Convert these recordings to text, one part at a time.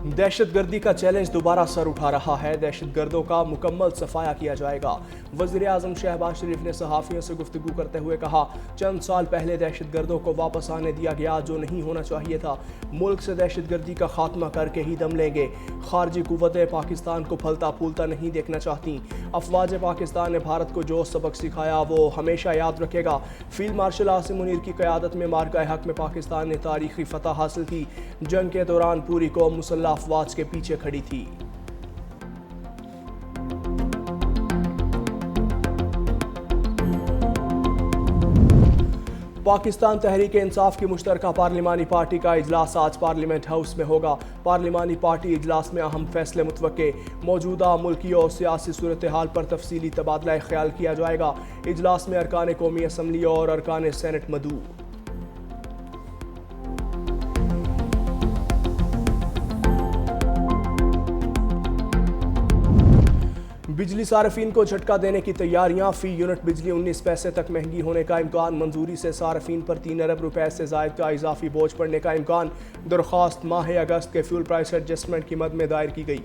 दहशत गर्दी का चैलेंज दोबारा सर उठा रहा है। दहशत गर्दों का मुकम्मल सफाया किया जाएगा। वज़ीर आज़म शहबाज शरीफ ने सहाफ़ियों से गुफ्तगू करते हुए कहा, चंद साल पहले दहशत गर्दों को वापस आने दिया गया जो नहीं होना चाहिए था। मुल्क से दहशत गर्दी का खात्मा करके ही दम लेंगे। खारजी कुव्वतें पाकिस्तान को फलता फूलता नहीं देखना चाहती। अफवाज पाकिस्तान ने भारत को जो सबक सिखाया वो हमेशा याद रखेगा। फील्ड मार्शल आसिम मुनीर की क़यादत में मार्का हक में पाकिस्तान ने तारीखी फतह हासिल की। जंग के दौरान पूरी कौम मुसल्लह अफवाज के पीछे खड़ी थी। पाकिस्तान तहरीक इंसाफ की मुश्तरका पार्लिमानी पार्टी का इजलास आज पार्लियामेंट हाउस में होगा। पार्लिमानी पार्टी इजलास में अहम फैसले मुतवक्के। मौजूदा मुल्की और सियासी सूरत हाल पर तफसीली तबादला ख्याल किया जाएगा। इजलास में अरकान कौमी असम्बली और अरकान सेनेट मदऊ। बिजली सार्फिन को झटका देने की तैयारियां। फी यूनिट बिजली 19 पैसे तक महंगी होने का इम्कान। मंजूरी से सार्फिन पर 3 अरब रुपए से जायद का इजाफी बोझ पड़ने का इम्कान। दरख्वास्त माह अगस्त के फ्यूल प्राइस एडजस्टमेंट की मद में दायर की गई।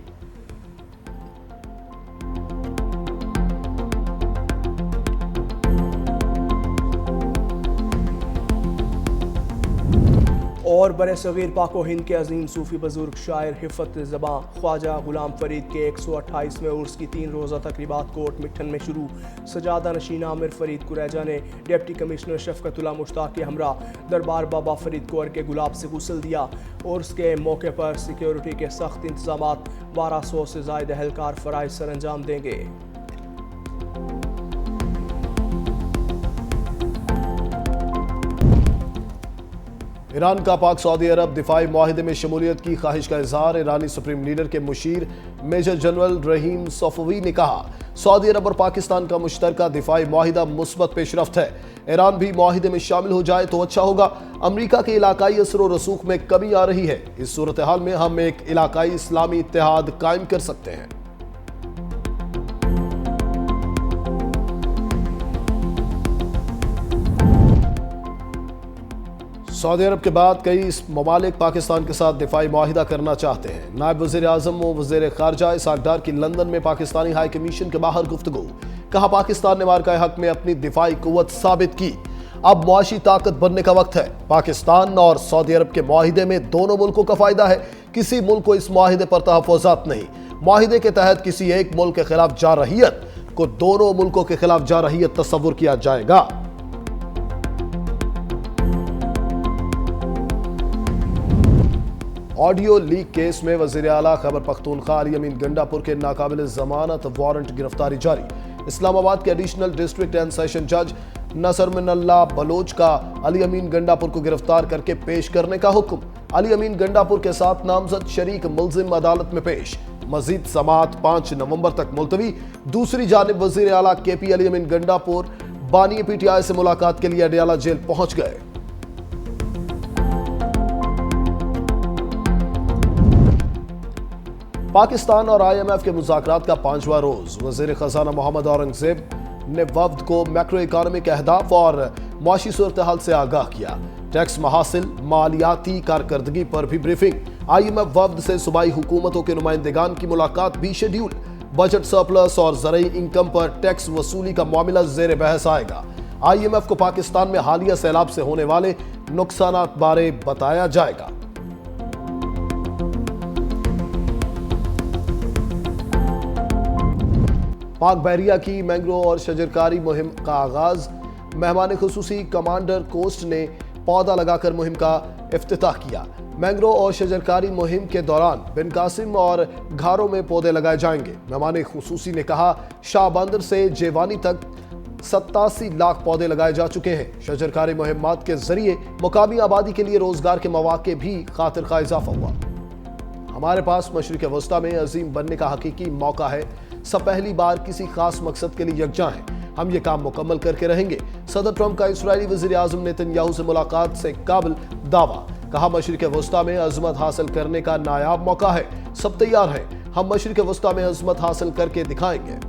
और बरे सगीर पाको हिंद के अजीम सूफी बुजुर्ग शायर हिफ़त ज़बां ख्वाजा गुलाम फरीद के 128वें उर्स की 3 रोज़ा तकरीबात कोट मिठन में शुरू। सजादा नशीन आमिर फरीद कुरैजा ने डिप्टी कमिश्नर शफकतुल्लाह मुश्ताक के हमरा दरबार बाबा फरीद कुंवर के गुलाब से गुस्ल दिया। उर्स के मौके पर सिक्योरिटी के सख्त इंतजामात। 1200 से ज़ायद एहलकार फ़राइज़ सर अंजाम देंगे। ईरान का पाक सऊदी अरब दिफाई मुआहिदे में शमूलियत की ख्वाहिश का इजहार। ईरानी सुप्रीम लीडर के मुशीर मेजर जनरल रहीम सफवी ने कहा, सऊदी अरब और पाकिस्तान का मुश्तरका दिफाई मुआहिदा मुस्बत पेशरफ्त है। ईरान भी मुआहिदे में शामिल हो जाए तो अच्छा होगा। अमरीका के इलाकाई असर और रसूख में कमी आ रही है। इस सूरत हाल में हम एक इलाकाई इस्लामी इत्तेहाद कायम कर सकते हैं। सऊदी अरब के बाद कई ममालिक पाकिस्तान के साथ दिफाई मुआहिदा करना चाहते हैं। नायब वज़ीर आज़म व वज़ीर ख़ारजा इसहाक़ डार की लंदन में पाकिस्तानी हाई कमीशन के बाहर गुफ्तगू। कहा, पाकिस्तान ने मार्का हक में अपनी दिफाई कुव्वत साबित की। अब मुआशी ताकत बनने का वक्त है। पाकिस्तान और सऊदी अरब के मुआहिदे में दोनों मुल्कों का फायदा है। किसी मुल्क को इस मुआहिदे पर तहफ़्फ़ुज़ात नहीं। मुआहिदे के तहत किसी एक मुल्क के खिलाफ जारहियत को दोनों मुल्कों के खिलाफ जारहियत तस्वुर किया जाएगा। ऑडियो लीक केस में वज़ीर आला खैबर पख्तूनख्वा अली अमीन गंडापुर के नाकाबिल ज़मानत वारंट गिरफ्तारी जारी। इस्लामाबाद के एडिशनल डिस्ट्रिक्ट एंड सेशन जज नसर मिनल्लाह बलोच का अली अमीन गंडापुर को गिरफ्तार करके पेश करने का हुक्म। अली अमीन गंडापुर के साथ नामजद शरीक मुल्जिम अदालत में पेश। मजीद समाअत 5 नवंबर तक मुलतवी। दूसरी जानिब वज़ीर आला KP अली अमीन गंडापुर बानी PTI से मुलाकात के लिए अडयाला जेल पहुंच गए। पाकिस्तान और IMF के मुज़ाकरात का 5वां रोज। वज़ीर ख़ज़ाना मोहम्मद औरंगज़ेब ने वफ्द को मैक्रो इकॉनमिक अहदाफ और मुआशी सूरत हाल से आगाह किया। टैक्स महासिल, मालियाती कारकर्दगी पर भी ब्रीफिंग। IMF वफ्द से सूबाई हुकूमतों के नुमाइंदगान की मुलाकात भी शेड्यूल। बजट सरप्लस और ज़रई इनकम पर टैक्स वसूली का मामला ज़ेर बहस आएगा। IMF को पाकिस्तान में हालिया सैलाब से होने वाले नुकसानात बारे बताया जाएगा। पाक बहरिया की मैंग्रोव और शजरकारी मुहिम का आगाज। मेहमान खुसूसी कमांडर कोस्ट ने पौधा लगाकर मुहिम का इफ्तिताह किया। मैंग्रोव और शजरकारी मुहिम के दौरान बिन कासिम और घारों में पौधे लगाए जाएंगे। मेहमान खुसूसी ने कहा, शाह बंदर से जेवानी तक 87 लाख पौधे लगाए जा चुके हैं। शजरकारी मुहिम्मात के जरिए मुकामी आबादी के लिए रोजगार के मौके भी खातिर खा इजाफा हुआ। हमारे पास मशरिक वस्ता में अजीम बनने का हकीकी मौका है। सब पहली बार किसी खास मकसद के लिए यकजा हैं। हम ये काम मुकम्मल करके रहेंगे। सदर ट्रंप का इस्राएली वज़ीर आज़म नेतन्याहू से मुलाकात से काबिल दावा। कहा, मशरिक वस्ता में अज़मत हासिल करने का नायाब मौका है। सब तैयार हैं। हम मशरिक वस्ता में अज़मत हासिल करके दिखाएंगे।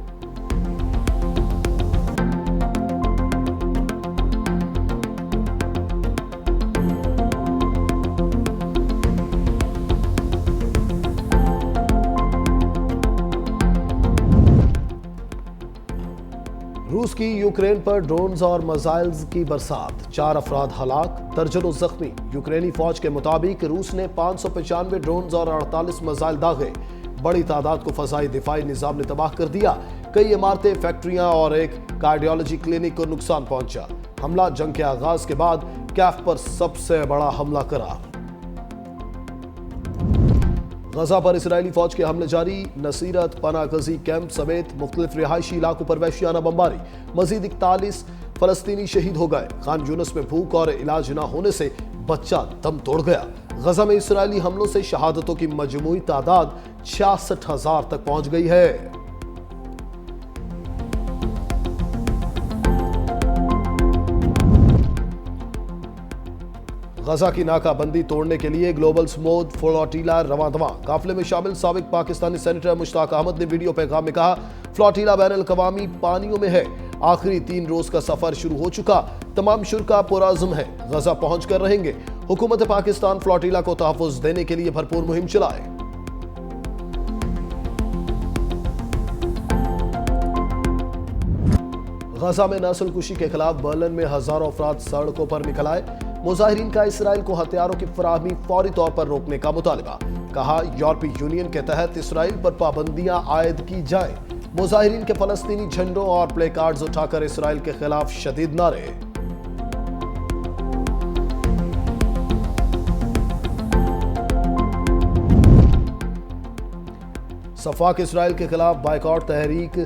روس کی یوکرین پر ڈرونز اور میزائلز کی برسات، 4 افراد ہلاک، درجنوں زخمی۔ یوکرینی فوج کے مطابق روس نے 595 ڈرونز اور 48 میزائل داغے۔ بڑی تعداد کو فضائی دفاعی نظام نے تباہ کر دیا۔ کئی عمارتیں، فیکٹریاں اور ایک کارڈیالوجی کلینک کو نقصان پہنچا۔ حملہ جنگ کے آغاز کے بعد کیف پر سب سے بڑا حملہ قرار۔ غزہ پر اسرائیلی فوج کے حملے جاری، نصیرت پناہ گزی کیمپ سمیت مختلف رہائشی علاقوں پر وحشیانہ بمباری، مزید 41 فلسطینی شہید ہو گئے۔ خان یونس میں بھوک اور علاج نہ ہونے سے بچہ دم توڑ گیا۔ غزہ میں اسرائیلی حملوں سے شہادتوں کی مجموعی تعداد 66,000 تک پہنچ گئی ہے۔ غزہ کی ناکہ بندی توڑنے کے لیے گلوبل سموتھ فلوٹیلا رواں دواں۔ قافلے میں شامل سابق پاکستانی سینیٹر مشتاق احمد نے ویڈیو پیغام میں کہا، فلوٹیلا بین الاقوامی پانیوں میں ہے، آخری 3 روز کا سفر شروع ہو چکا، تمام شرکاء پرعزم ہیں، غزہ پہنچ کر رہیں گے۔ حکومت پاکستان فلوٹیلا کو تحفظ دینے کے لیے بھرپور مہم چلائے۔ غزہ میں نسل کشی کے خلاف برلن میں ہزاروں افراد سڑکوں پر نکل آئے۔ مظاہرین کا اسرائیل کو ہتھیاروں کی فراہمی فوری طور پر روکنے کا مطالبہ۔ کہا، یورپی یونین کے تحت اسرائیل پر پابندیاں عائد کی جائیں۔ مظاہرین کے فلسطینی جھنڈوں اور پلے کارڈز اٹھا کر اسرائیل کے خلاف شدید نعرے۔ صفاق اسرائیل کے خلاف بائیکاٹ تحریک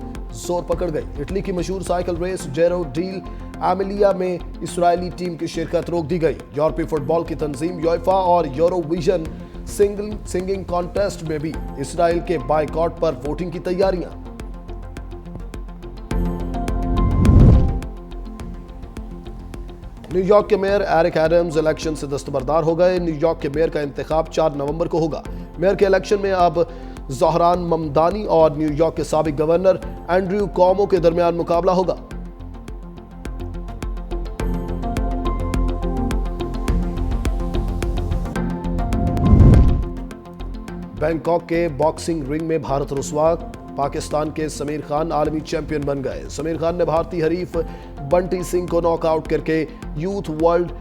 زور پکڑ گئی۔ اٹلی کی مشہور cycle race zero deal Emilia میں اسرائیلی ٹیم کی شرکت روک دی گئی۔ یورپی فٹ بال کی تنظیم یوئفا اور یورو ویژن سنگنگ کانٹیسٹ میں بھی اسرائیل کے بائیکاٹ پر ووٹنگ کی تیاریاں۔ نیو یارک کے میئر ایرک ایڈمز الیکشن سے دستبردار ہو گئے۔ نیو یارک کے میئر کا انتخاب 4 نومبر کو ہوگا۔ میئر کے الیکشن میں اب زہران ممدانی اور نیو یارک کے سابق گورنر اینڈریو کومو کے درمیان مقابلہ ہوگا۔ بینکاک کے باکسنگ رنگ میں بھارت رسوا، پاکستان کے سمیر خان عالمی چیمپئن بن گئے۔ سمیر خان نے بھارتی حریف بنٹی سنگھ کو ناک آؤٹ کر کے یوتھ ورلڈ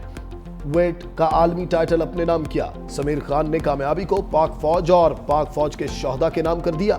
ویٹ کا عالمی ٹائٹل اپنے نام کیا۔ سمیر خان نے کامیابی کو پاک فوج اور پاک فوج کے شہداء کے نام کر دیا۔